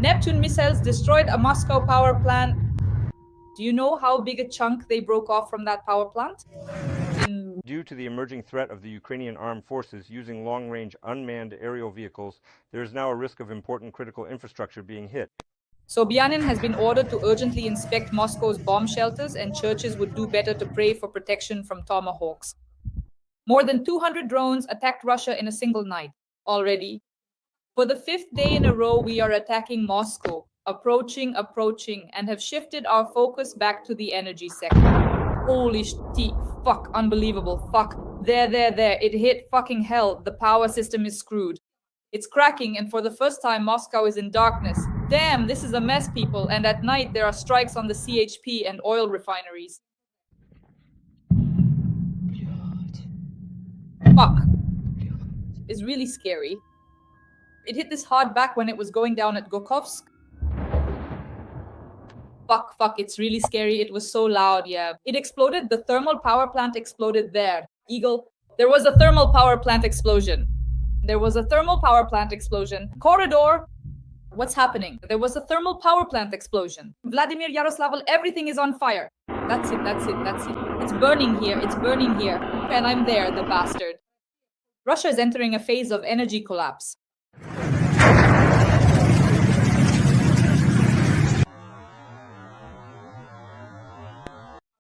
Neptune missiles destroyed a Moscow power plant. Do you know how big a chunk they broke off from that power plant? Due to the emerging threat of the Ukrainian armed forces using long-range unmanned aerial vehicles, there is now a risk of important critical infrastructure being hit. Sobyanin has been ordered to urgently inspect Moscow's bomb shelters, and churches would do better to pray for protection from tomahawks. More than 200 drones attacked Russia in a single night already. For the 5th day in a row, we are attacking Moscow, approaching, and have shifted our focus back to the energy sector. Holy shit, fuck, unbelievable, fuck. There, it hit fucking hell. The power system is screwed. It's cracking, and for the first time, Moscow is in darkness. Damn, this is a mess, people, and at night there are strikes on the CHP and oil refineries. Fuck. It's really scary. It hit this hard back when it was going down at Gokovsk. Fuck, it's really scary. It was so loud, yeah. It exploded. The thermal power plant exploded there. Eagle. There was a thermal power plant explosion. Corridor. What's happening? There was a thermal power plant explosion. Vladimir Yaroslavl, everything is on fire. That's it. It's burning here. And I'm there, the bastard. Russia is entering a phase of energy collapse.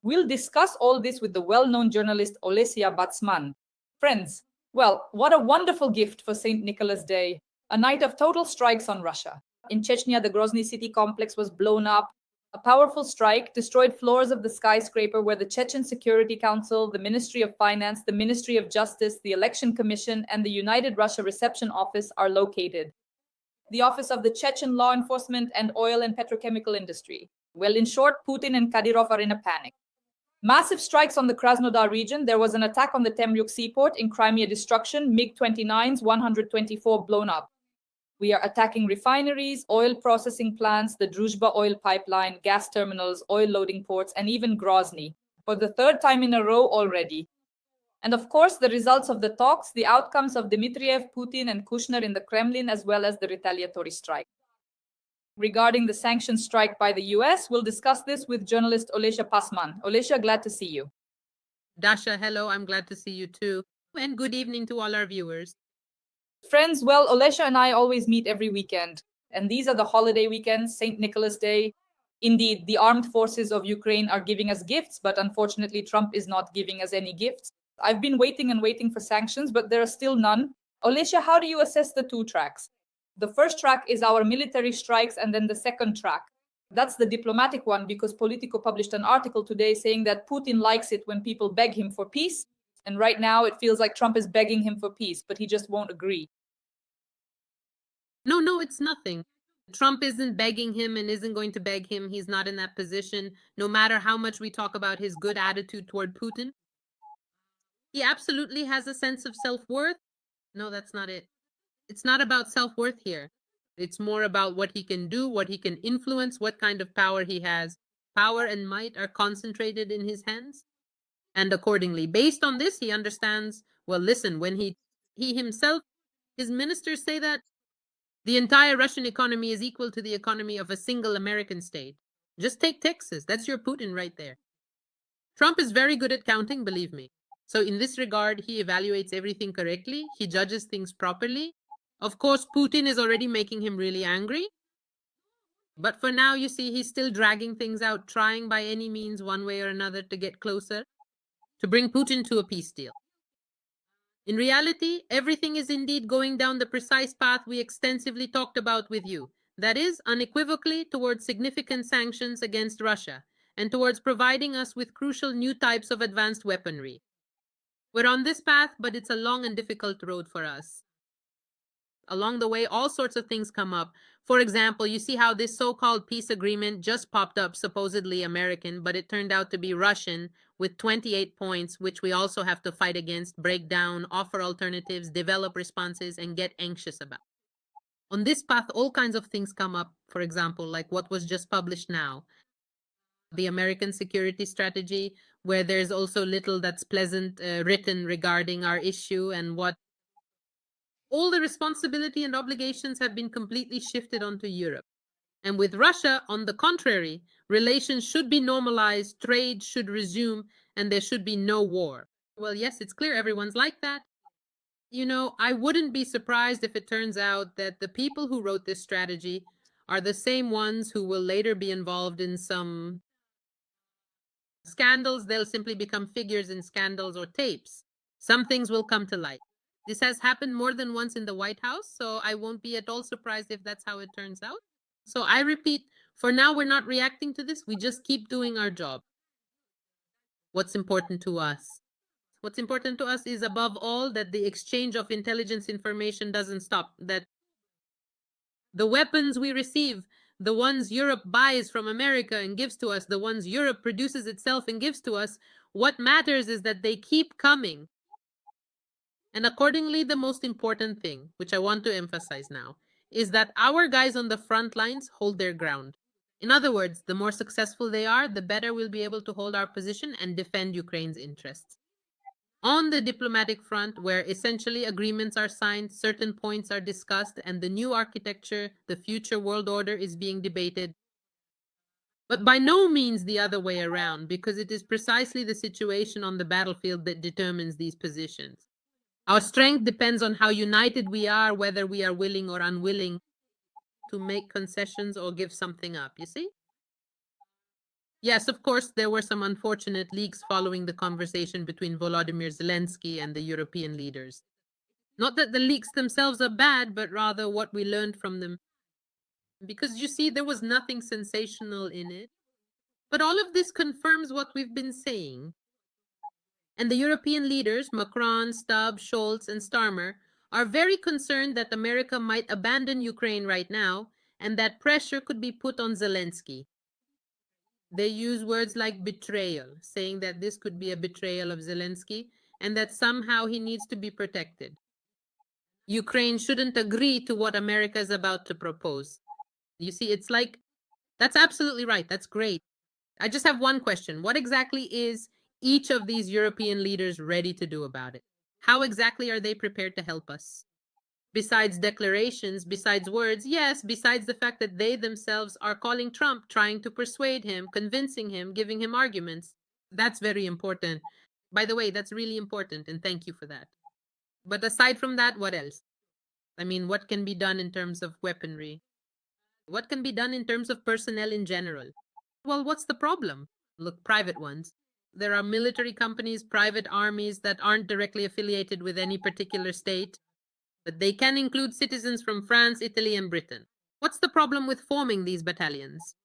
We'll discuss all this with the well-known journalist Olesya Batsman. Friends, well, what a wonderful gift for St. Nicholas Day. A night of total strikes on Russia. In Chechnya, the Grozny city complex was blown up. A powerful strike destroyed floors of the skyscraper where the Chechen Security Council, the Ministry of Finance, the Ministry of Justice, the Election Commission, and the United Russia Reception Office are located. The office of the Chechen Law Enforcement and Oil and Petrochemical Industry. Well, in short, Putin and Kadyrov are in a panic. Massive strikes on the Krasnodar region. There was an attack on the Temryuk seaport in Crimea, destruction, MiG-29s, 124 blown up. We are attacking refineries, oil processing plants, the Druzhba oil pipeline, gas terminals, oil loading ports, and even Grozny, for the 3rd time in a row already. And of course, the results of the talks, the outcomes of Dmitriev, Putin, and Kushner in the Kremlin, as well as the retaliatory strike. Regarding the sanctions strike by the US, we'll discuss this with journalist Olesya Batsman. Olesya, glad to see you. Dasha, hello, I'm glad to see you too. And good evening to all our viewers. Friends, well, Olesya and I always meet every weekend. And these are the holiday weekends, St. Nicholas Day. Indeed, the armed forces of Ukraine are giving us gifts, but unfortunately, Trump is not giving us any gifts. I've been waiting for sanctions, but there are still none. Olesya, how do you assess the two tracks? The first track is our military strikes, and then the second track. That's the diplomatic one, because Politico published an article today saying that Putin likes it when people beg him for peace. And right now it feels like Trump is begging him for peace, but he just won't agree. No, it's nothing. Trump isn't begging him and isn't going to beg him. He's not in that position. No matter how much we talk about his good attitude toward Putin, he absolutely has a sense of self-worth. No, that's not it. It's not about self-worth here. It's more about what he can do, what he can influence, what kind of power he has. Power and might are concentrated in his hands. And accordingly, based on this, he understands, well, listen, when he himself, his ministers say that the entire Russian economy is equal to the economy of a single American state. Just take Texas. That's your Putin right there. Trump is very good at counting, believe me. So in this regard, he evaluates everything correctly. He judges things properly. Of course, Putin is already making him really angry. But for now, you see, he's still dragging things out, trying by any means, one way or another, to get closer, to bring Putin to a peace deal. In reality, everything is indeed going down the precise path we extensively talked about with you. That is, unequivocally towards significant sanctions against Russia and towards providing us with crucial new types of advanced weaponry. We're on this path, but it's a long and difficult road for us. Along the way, all sorts of things come up. For example, you see how this so-called peace agreement just popped up, supposedly American, but it turned out to be Russian, with 28 points, which we also have to fight against, break down, offer alternatives, develop responses, and get anxious about. On this path, all kinds of things come up, for example, like what was just published now, the American security strategy, where there's also little that's pleasant written regarding our issue and what all the responsibility and obligations have been completely shifted onto Europe. And with Russia, on the contrary, relations should be normalized, trade should resume, and there should be no war. Well, yes, it's clear everyone's like that. I wouldn't be surprised if it turns out that the people who wrote this strategy are the same ones who will later be involved in some scandals. They'll simply become figures in scandals or tapes. Some things will come to light. This has happened more than once in the White House, so I won't be at all surprised if that's how it turns out. So I repeat, for now, we're not reacting to this. We just keep doing our job. What's important to us? What's important to us is, above all, that the exchange of intelligence information doesn't stop, that the weapons we receive, the ones Europe buys from America and gives to us, the ones Europe produces itself and gives to us, what matters is that they keep coming. And accordingly, the most important thing, which I want to emphasize now, is that our guys on the front lines hold their ground. In other words, the more successful they are, the better we'll be able to hold our position and defend Ukraine's interests. On the diplomatic front, where essentially agreements are signed, certain points are discussed, and the new architecture, the future world order, is being debated. But by no means the other way around, because it is precisely the situation on the battlefield that determines these positions. Our strength depends on how united we are, whether we are willing or unwilling to make concessions or give something up, you see? Yes, of course, there were some unfortunate leaks following the conversation between Volodymyr Zelensky and the European leaders. Not that the leaks themselves are bad, but rather what we learned from them. Because you see, there was nothing sensational in it. But all of this confirms what we've been saying. And the European leaders, Macron, Stubb, Scholz, and Starmer, are very concerned that America might abandon Ukraine right now, and that pressure could be put on Zelensky. They use words like betrayal, saying that this could be a betrayal of Zelensky, and that somehow he needs to be protected. Ukraine shouldn't agree to what America is about to propose. You see, it's like, that's absolutely right. That's great. I just have one question. What exactly is each of these European leaders ready to do about it? How exactly are they prepared to help us? Besides declarations, besides words, yes, besides the fact that they themselves are calling Trump, trying to persuade him, convincing him, giving him arguments. That's very important. By the way, that's really important, and thank you for that. But aside from that, what else? I mean, what can be done in terms of weaponry? What can be done in terms of personnel in general? Well, what's the problem? Look, private ones. There are military companies, private armies that aren't directly affiliated with any particular state, but they can include citizens from France, Italy, and Britain. What's the problem with forming these battalions?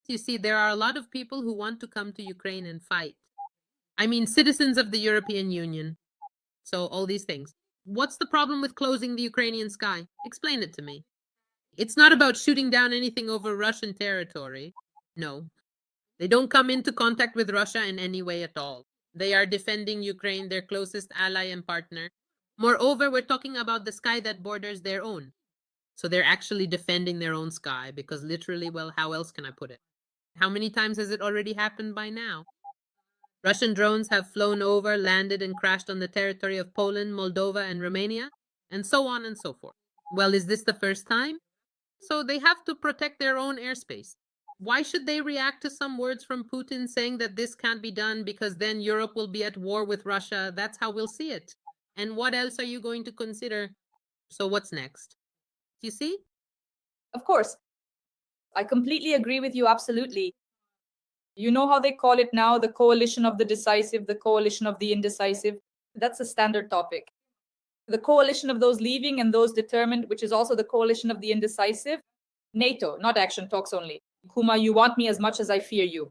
You see, there are a lot of people who want to come to Ukraine and fight. I mean, citizens of the European Union. So, all these things. What's the problem with closing the Ukrainian sky? Explain it to me. It's not about shooting down anything over Russian territory. No. They don't come into contact with Russia in any way at all. They are defending Ukraine, their closest ally and partner. Moreover, we're talking about the sky that borders their own. So they're actually defending their own sky because literally, well, how else can I put it? How many times has it already happened by now? Russian drones have flown over, landed, and crashed on the territory of Poland, Moldova, and Romania, and so on and so forth. Well, is this the first time? So they have to protect their own airspace. Why should they react to some words from Putin saying that this can't be done because then Europe will be at war with Russia? That's how we'll see it. And what else are you going to consider? So what's next? You see? Of course, I completely agree with you, absolutely. You know how they call it now, the coalition of the decisive, the coalition of the indecisive? That's a standard topic. The coalition of those leaving and those determined, which is also the coalition of the indecisive, NATO, not action talks only. Kuma, you want me as much as I fear you.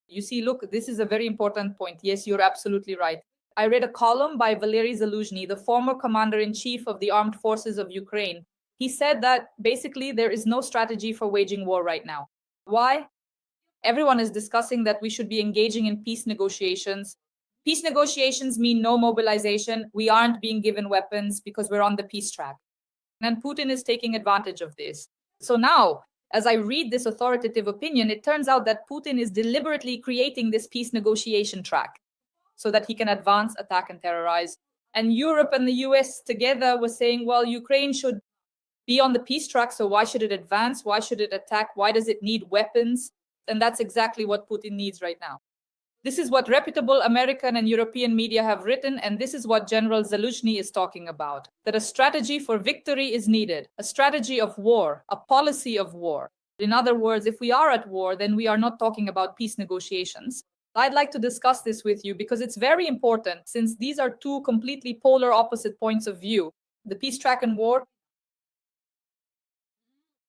You see, look, this is a very important point. Yes, you're absolutely right. I read a column by Valery Zaluzhny, the former commander-in-chief of the armed forces of Ukraine. He said that basically there is no strategy for waging war right now. Why? Everyone is discussing that we should be engaging in peace negotiations. Peace negotiations mean no mobilization. We aren't being given weapons because we're on the peace track. And Putin is taking advantage of this. So now, as I read this authoritative opinion, it turns out that Putin is deliberately creating this peace negotiation track so that he can advance, attack, and terrorize. And Europe and the US together were saying, well, Ukraine should be on the peace track. So why should it advance? Why should it attack? Why does it need weapons? And that's exactly what Putin needs right now. This is what reputable American and European media have written, and this is what General Zaluzhny is talking about, that a strategy for victory is needed, a strategy of war, a policy of war. In other words, if we are at war, then we are not talking about peace negotiations. I'd like to discuss this with you because it's very important, since these are two completely polar opposite points of view. The peace track and war.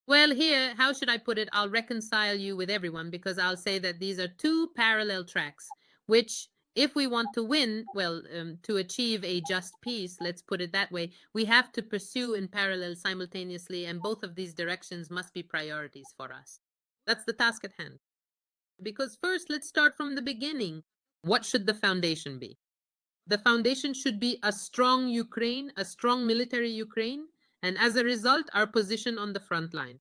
Well, here, how should I put it? I'll reconcile you with everyone, because I'll say that these are two parallel tracks, which, if we want to win, well, to achieve a just peace, let's put it that way, we have to pursue in parallel simultaneously, and both of these directions must be priorities for us. That's the task at hand. Because first, let's start from the beginning. What should the foundation be? The foundation should be a strong Ukraine, a strong military Ukraine, and as a result, our position on the front line.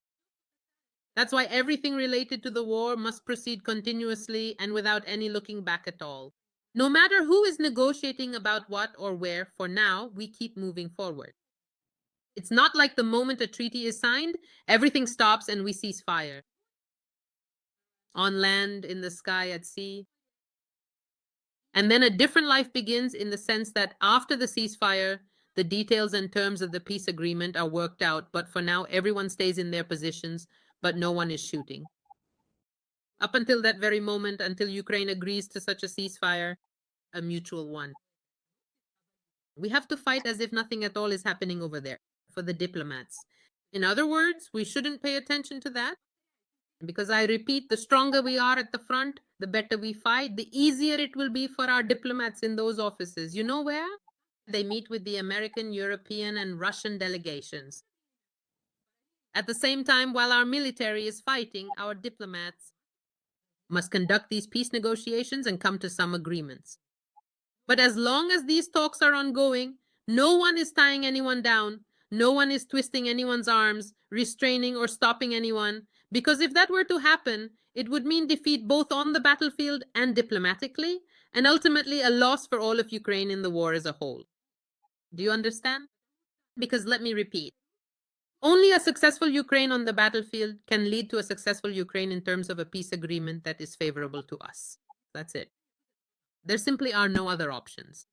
That's why everything related to the war must proceed continuously and without any looking back at all. No matter who is negotiating about what or where, for now, we keep moving forward. It's not like the moment a treaty is signed, everything stops and we cease fire. On land, in the sky, at sea. And then a different life begins, in the sense that after the ceasefire, the details and terms of the peace agreement are worked out, but for now, everyone stays in their positions, but no one is shooting. Up until that very moment, until Ukraine agrees to such a ceasefire, a mutual one. We have to fight as if nothing at all is happening over there, for the diplomats. In other words, we shouldn't pay attention to that. Because I repeat, the stronger we are at the front, the better we fight, the easier it will be for our diplomats in those offices. You know where? They meet with the American, European, and Russian delegations. At the same time, while our military is fighting, our diplomats must conduct these peace negotiations and come to some agreements. But as long as these talks are ongoing, no one is tying anyone down, no one is twisting anyone's arms, restraining or stopping anyone, because if that were to happen, it would mean defeat both on the battlefield and diplomatically, and ultimately a loss for all of Ukraine in the war as a whole. Do you understand? Because let me repeat, only a successful Ukraine on the battlefield can lead to a successful Ukraine in terms of a peace agreement that is favorable to us. That's it. There simply are no other options.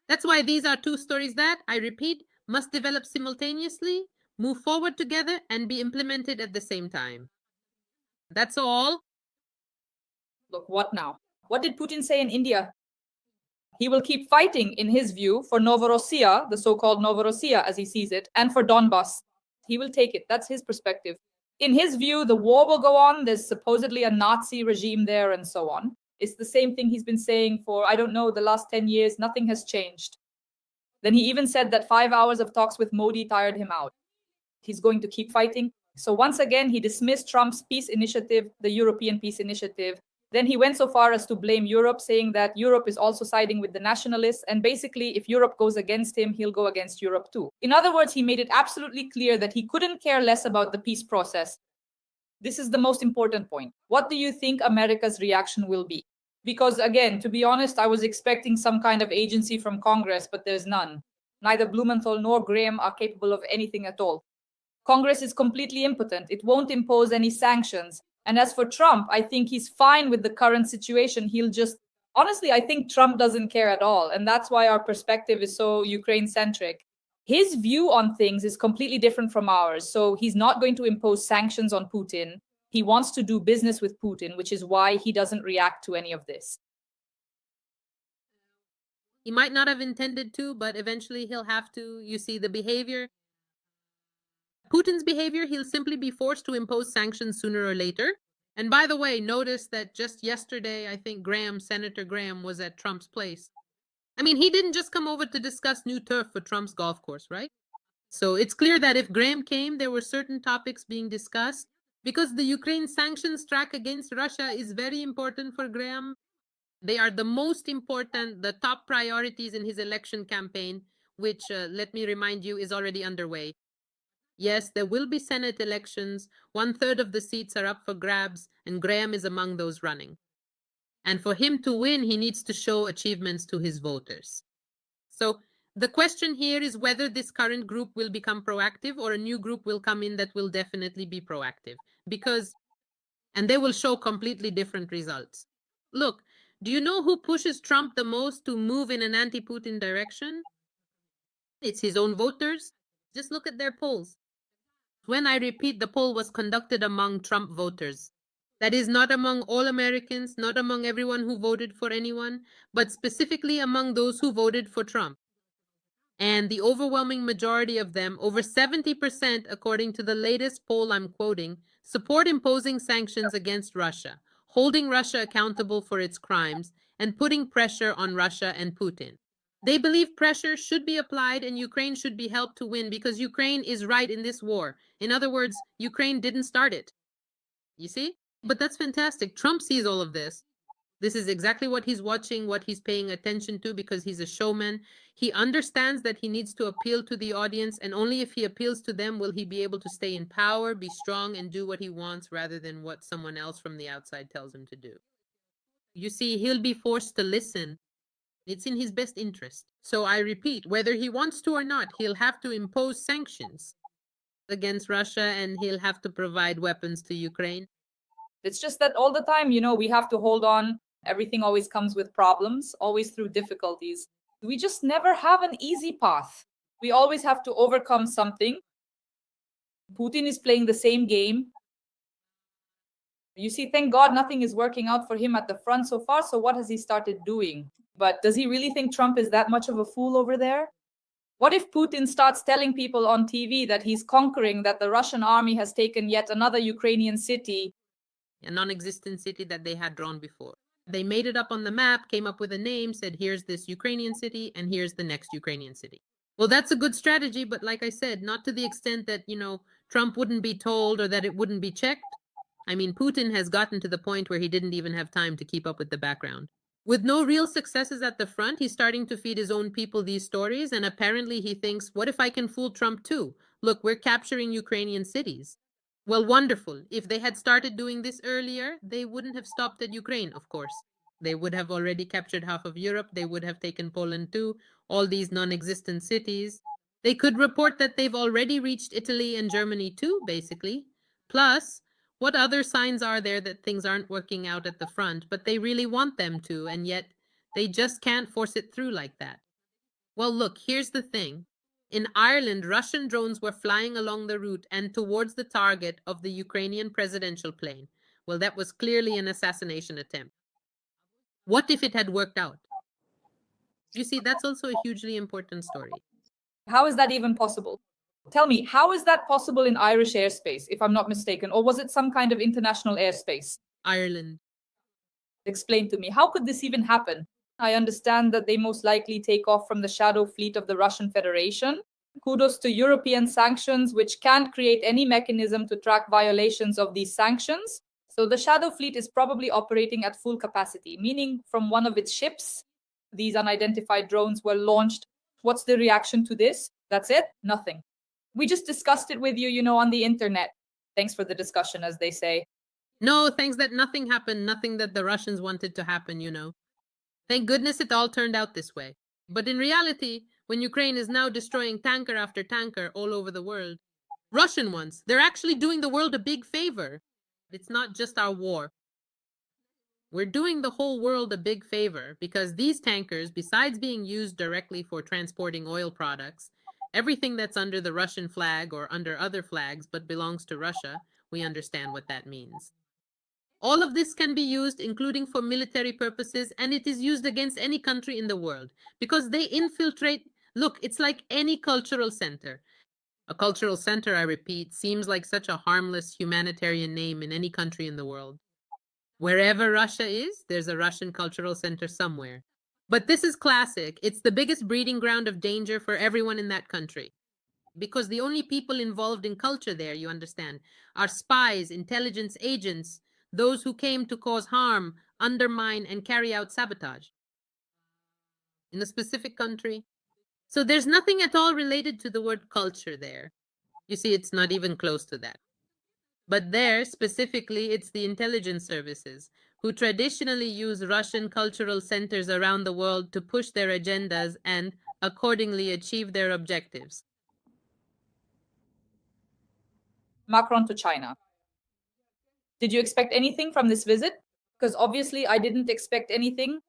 That's why these are two stories that, I repeat, must develop simultaneously, move forward together, and be implemented at the same time. That's all. Look, what now? What did Putin say in India? He will keep fighting, in his view, for Novorossiya, the so-called Novorossiya as he sees it, and for Donbass. He will take it. That's his perspective. In his view, the war will go on. There's supposedly a Nazi regime there and so on. It's the same thing he's been saying for, I don't know, the last 10 years. Nothing has changed. Then he even said that 5 hours of talks with Modi tired him out. He's going to keep fighting. So once again, he dismissed Trump's peace initiative, the European peace initiative. Then he went so far as to blame Europe, saying that Europe is also siding with the nationalists. And basically, if Europe goes against him, he'll go against Europe too. In other words, he made it absolutely clear that he couldn't care less about the peace process. This is the most important point. What do you think America's reaction will be? Because again, to be honest, I was expecting some kind of agency from Congress, but there's none. Neither Blumenthal nor Graham are capable of anything at all. Congress is completely impotent. It won't impose any sanctions. And as for Trump, I think he's fine with the current situation. He'll just, honestly, I think Trump doesn't care at all. And that's why our perspective is so Ukraine-centric. His view on things is completely different from ours. So he's not going to impose sanctions on Putin. He wants to do business with Putin, which is why he doesn't react to any of this. He might not have intended to, but eventually he'll have to. You see, the behavior, Putin's behavior, he'll simply be forced to impose sanctions sooner or later. And by the way, notice that just yesterday, I think Senator Graham was at Trump's place. I mean, he didn't just come over to discuss new turf for Trump's golf course, right? So it's clear that if Graham came, there were certain topics being discussed, because the Ukraine sanctions track against Russia is very important for Graham. They are the most important, the top priorities in his election campaign, which, let me remind you, is already underway. Yes, there will be Senate elections. 1/3 of the seats are up for grabs, and Graham is among those running. And for him to win, he needs to show achievements to his voters. So The question here is whether this current group will become proactive or a new group will come in that will definitely be proactive. And they will show completely different results. Look, do you know who pushes Trump the most to move in an anti-Putin direction? It's his own voters. Just look at their polls. When I repeat, the poll was conducted among Trump voters. That is not among all Americans, not among everyone who voted for anyone, but specifically among those who voted for Trump. And the overwhelming majority of them, over 70%, according to the latest poll I'm quoting, support imposing sanctions against Russia, holding Russia accountable for its crimes, and putting pressure on Russia and Putin. They believe pressure should be applied and Ukraine should be helped to win because Ukraine is right in this war. In other words, Ukraine didn't start it. You see? But that's fantastic. Trump sees all of this. This is exactly what he's watching, what he's paying attention to because he's a showman. He understands that he needs to appeal to the audience, and only if he appeals to them will he be able to stay in power, be strong, and do what he wants rather than what someone else from the outside tells him to do. You see, he'll be forced to listen. It's in his best interest. So I repeat, whether he wants to or not, he'll have to impose sanctions against Russia and he'll have to provide weapons to Ukraine. It's just that all the time, we have to hold on. Everything always comes with problems, always through difficulties. We just never have an easy path. We always have to overcome something. Putin is playing the same game. You see, thank God nothing is working out for him at the front so far. So what has he started doing? But does he really think Trump is that much of a fool over there? What if Putin starts telling people on TV that he's conquering, that the Russian army has taken yet another Ukrainian city? A non-existent city that they had drawn before. They made it up on the map, came up with a name, said, here's this Ukrainian city, and here's the next Ukrainian city. Well, that's a good strategy, but like I said, not to the extent that, Trump wouldn't be told or that it wouldn't be checked. I mean, Putin has gotten to the point where he didn't even have time to keep up with the background. With no real successes at the front, he's starting to feed his own people these stories, and apparently he thinks, what if I can fool Trump too? Look, we're capturing Ukrainian cities. Well, wonderful. If they had started doing this earlier, they wouldn't have stopped at Ukraine, of course. They would have already captured half of Europe. They would have taken Poland too, all these non-existent cities. They could report that they've already reached Italy and Germany too, basically. Plus, what other signs are there that things aren't working out at the front, but they really want them to, and yet they just can't force it through like that? Well, look, here's the thing. In Ireland, Russian drones were flying along the route and towards the target of the Ukrainian presidential plane. Well, that was clearly an assassination attempt. What if it had worked out? You see, that's also a hugely important story. How is that even possible? Tell me, how is that possible in Irish airspace, if I'm not mistaken? Or was it some kind of international airspace? Ireland. Explain to me, how could this even happen? I understand that they most likely take off from the shadow fleet of the Russian Federation. Kudos to European sanctions, which can't create any mechanism to track violations of these sanctions. So the shadow fleet is probably operating at full capacity, meaning from one of its ships, these unidentified drones were launched. What's the reaction to this? That's it? Nothing. We just discussed it with you, on the internet. Thanks for the discussion, as they say. No, thanks that nothing happened, nothing that the Russians wanted to happen, Thank goodness it all turned out this way. But in reality, when Ukraine is now destroying tanker after tanker all over the world, Russian ones, they're actually doing the world a big favor. It's not just our war. We're doing the whole world a big favor because these tankers, besides being used directly for transporting oil products, everything that's under the Russian flag or under other flags but belongs to Russia, we understand what that means. All of this can be used, including for military purposes, and it is used against any country in the world because they infiltrate. Look, it's like any cultural center. A cultural center, I repeat, seems like such a harmless humanitarian name in any country in the world. Wherever Russia is, there's a Russian cultural center somewhere. But this is classic. It's the biggest breeding ground of danger for everyone in that country. Because the only people involved in culture there, you understand, are spies, intelligence agents, those who came to cause harm, undermine, and carry out sabotage in a specific country. So there's nothing at all related to the word culture there. You see, it's not even close to that. But there, specifically, it's the intelligence services who traditionally use Russian cultural centers around the world to push their agendas and accordingly achieve their objectives. Macron to China. Did you expect anything from this visit? Because obviously I didn't expect anything.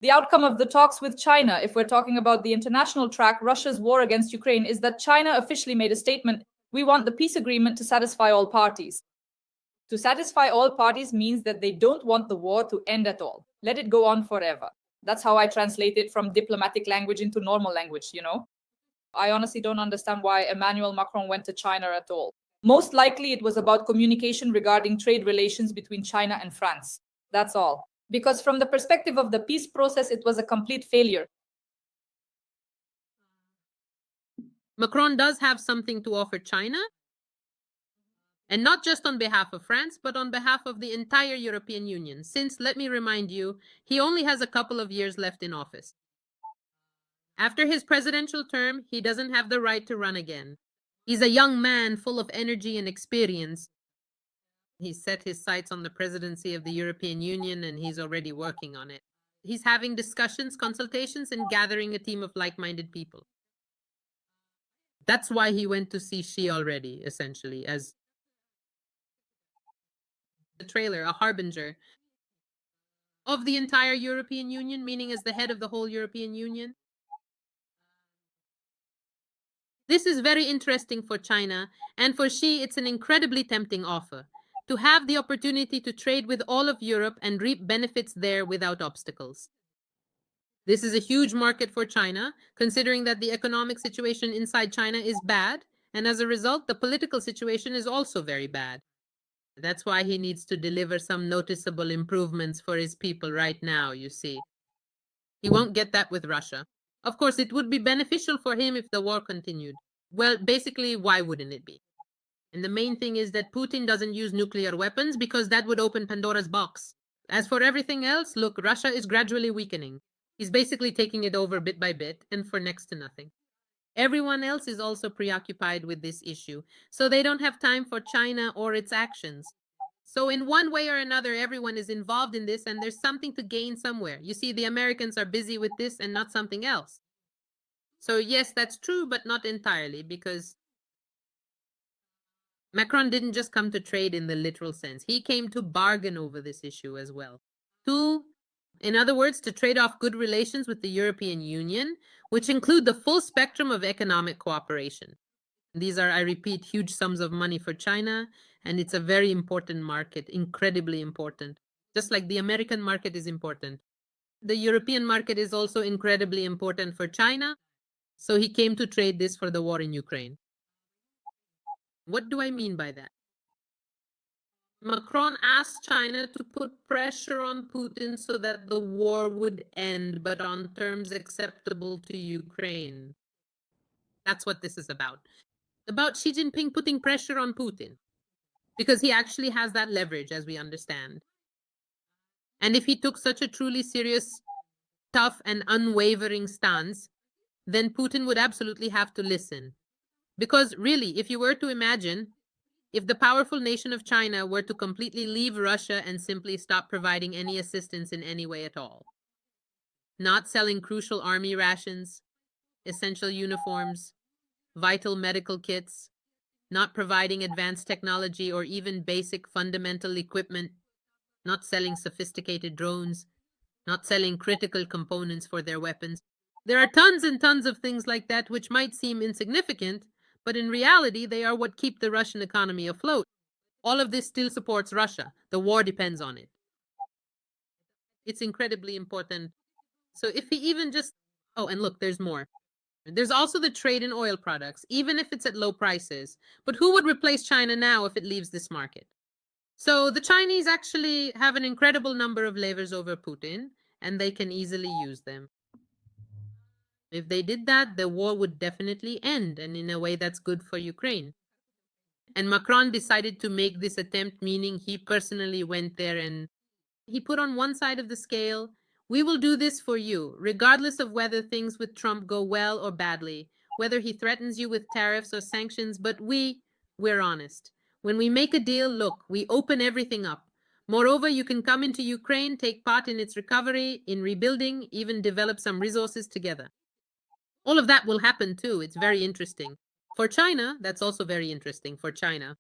The outcome of the talks with China, if we're talking about the international track, Russia's war against Ukraine, is that China officially made a statement: we want the peace agreement to satisfy all parties. To satisfy all parties means that they don't want the war to end at all. Let it go on forever. That's how I translate it from diplomatic language into normal language, you know? I honestly don't understand why Emmanuel Macron went to China at all. Most likely it was about communication regarding trade relations between China and France. That's all. Because from the perspective of the peace process, it was a complete failure. Macron does have something to offer China, and not just on behalf of France, but on behalf of the entire European Union, since, let me remind you, he only has a couple of years left in office. After his presidential term, he doesn't have the right to run again. He's a young man full of energy and experience. He's set his sights on the presidency of the European Union, and he's already working on it. He's having discussions, consultations, and gathering a team of like-minded people. That's why he went to see Xi already, essentially, as a trailer, a harbinger of the entire European Union, meaning as the head of the whole European Union. This is very interesting for China, and for Xi, it's an incredibly tempting offer to have the opportunity to trade with all of Europe and reap benefits there without obstacles. This is a huge market for China, considering that the economic situation inside China is bad, and as a result, the political situation is also very bad. That's why he needs to deliver some noticeable improvements for his people right now, you see. He won't get that with Russia. Of course, it would be beneficial for him if the war continued. Well, basically, why wouldn't it be? And the main thing is that Putin doesn't use nuclear weapons because that would open Pandora's box. As for everything else, look, Russia is gradually weakening. He's basically taking it over bit by bit and for next to nothing. Everyone else is also preoccupied with this issue, so they don't have time for China or its actions. So in one way or another, everyone is involved in this and there's something to gain somewhere. You see, the Americans are busy with this and not something else. So yes, that's true, but not entirely, because Macron didn't just come to trade in the literal sense. He came to bargain over this issue as well. In other words, to trade off good relations with the European Union, which include the full spectrum of economic cooperation. These are, I repeat, huge sums of money for China, and it's a very important market, incredibly important. Just like the American market is important. The European market is also incredibly important for China, so he came to trade this for the war in Ukraine. What do I mean by that? Macron asked China to put pressure on Putin so that the war would end, but on terms acceptable to Ukraine. That's what this is about. About Xi Jinping putting pressure on Putin, because he actually has that leverage, as we understand. And if he took such a truly serious, tough, and unwavering stance, then Putin would absolutely have to listen. Because really, if you were to imagine, if the powerful nation of China were to completely leave Russia and simply stop providing any assistance in any way at all, not selling crucial army rations, essential uniforms, vital medical kits, not providing advanced technology or even basic fundamental equipment, not selling sophisticated drones, not selling critical components for their weapons. There are tons and tons of things like that which might seem insignificant, but in reality, they are what keep the Russian economy afloat. All of this still supports Russia. The war depends on it. It's incredibly important. So if he even just... Oh, and look, there's more. There's also the trade in oil products, even if it's at low prices. But who would replace China now if it leaves this market? So the Chinese actually have an incredible number of levers over Putin, and they can easily use them. If they did that, the war would definitely end, and in a way that's good for Ukraine. And Macron decided to make this attempt, meaning he personally went there and he put on one side of the scale, we will do this for you, regardless of whether things with Trump go well or badly, whether he threatens you with tariffs or sanctions, but we're honest. When we make a deal, look, we open everything up. Moreover, you can come into Ukraine, take part in its recovery, in rebuilding, even develop some resources together. All of that will happen too. It's very interesting. For China, that's also very interesting for China.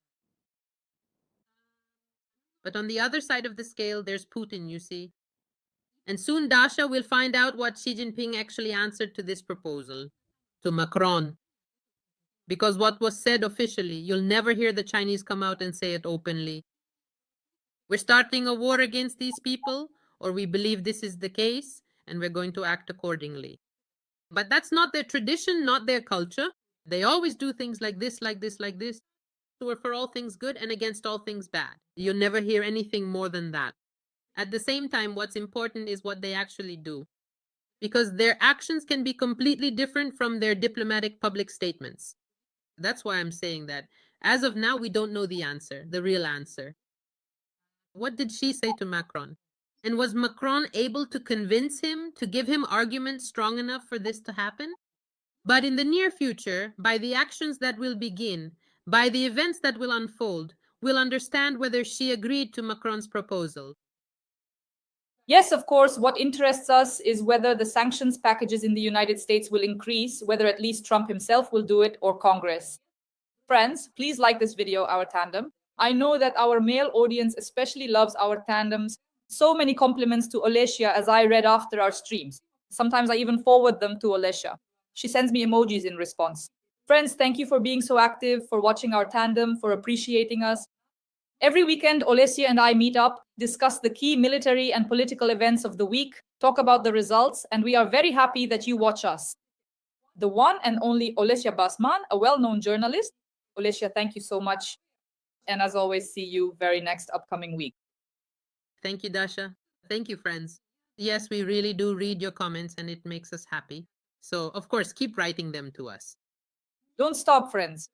But on the other side of the scale, there's Putin, you see. And soon Dasha will find out what Xi Jinping actually answered to this proposal, to Macron. Because what was said officially, you'll never hear the Chinese come out and say it openly. We're starting a war against these people, or we believe this is the case, and we're going to act accordingly. But that's not their tradition, not their culture. They always do things like this, like this, like this. We're for all things good and against all things bad. You'll never hear anything more than that. At the same time, what's important is what they actually do, because their actions can be completely different from their diplomatic public statements. That's why I'm saying that. As of now, we don't know the answer, the real answer. What did she say to Macron? And was Macron able to convince him, to give him arguments strong enough for this to happen? But in the near future, by the actions that will begin, by the events that will unfold, we'll understand whether she agreed to Macron's proposal. Yes, of course, what interests us is whether the sanctions packages in the United States will increase, whether at least Trump himself will do it or Congress. Friends, please like this video, Our Tandem. I know that our male audience especially loves our tandems. So many compliments to Olesia as I read after our streams. Sometimes I even forward them to Olesia. She sends me emojis in response. Friends, thank you for being so active, for watching our tandem, for appreciating us. Every weekend, Olesia and I meet up, discuss the key military and political events of the week, talk about the results, and we are very happy that you watch us. The one and only Olesia Basman, a well-known journalist. Olesia, thank you so much. And as always, see you very next upcoming week. Thank you, Dasha. Thank you, friends. Yes, we really do read your comments and it makes us happy. So, of course, keep writing them to us. Don't stop, friends.